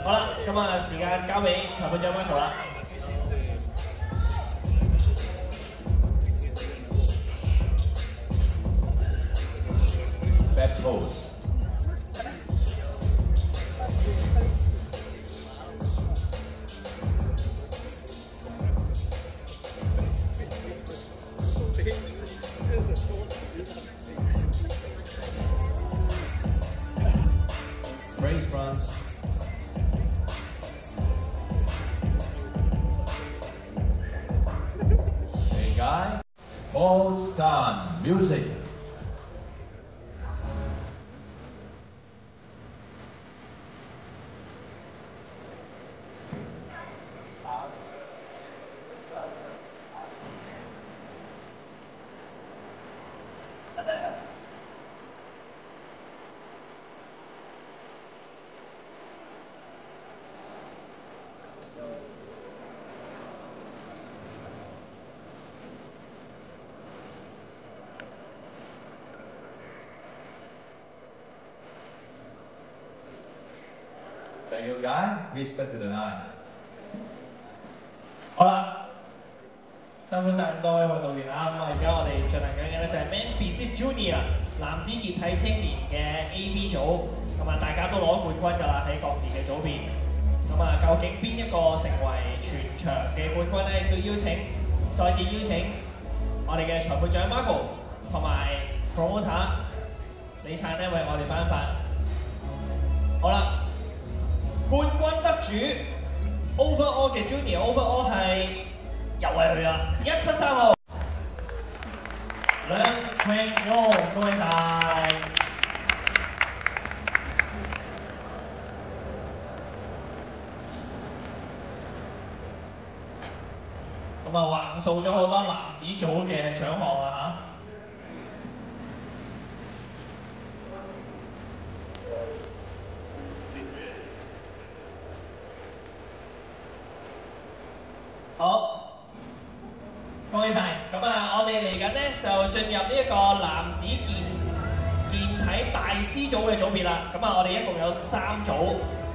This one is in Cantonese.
好啦，咁啊時間交俾裁判長 Michael 啦。Bad pose. Raise front. Hey guy. All done. Music. Thank you, guy. Respect to the line. 好啦，辛苦晒咁多位運動員啦。咁啊，而家我哋進行緊嘅咧就係 Man Physique Junior 男子健體青年嘅 A、B 組。咁啊，大家都攞冠軍㗎啦，喺各自嘅組別。咁啊，究竟邊一個成為全場嘅冠軍咧？亦都再次邀請我哋嘅裁判長 Marco 同埋 Promoter 李燦咧為我哋頒發。好啦，冠軍得主 Overall 嘅 Junior Overall 係又係佢啦，173號梁榮勇，恭喜晒！咁啊，橫掃咗好多男子組嘅獎項啊嚇！好，恭喜晒！咁啊，我哋嚟緊咧就進入呢一個男子健體大師組嘅組別啦。咁啊，我哋一共有3組。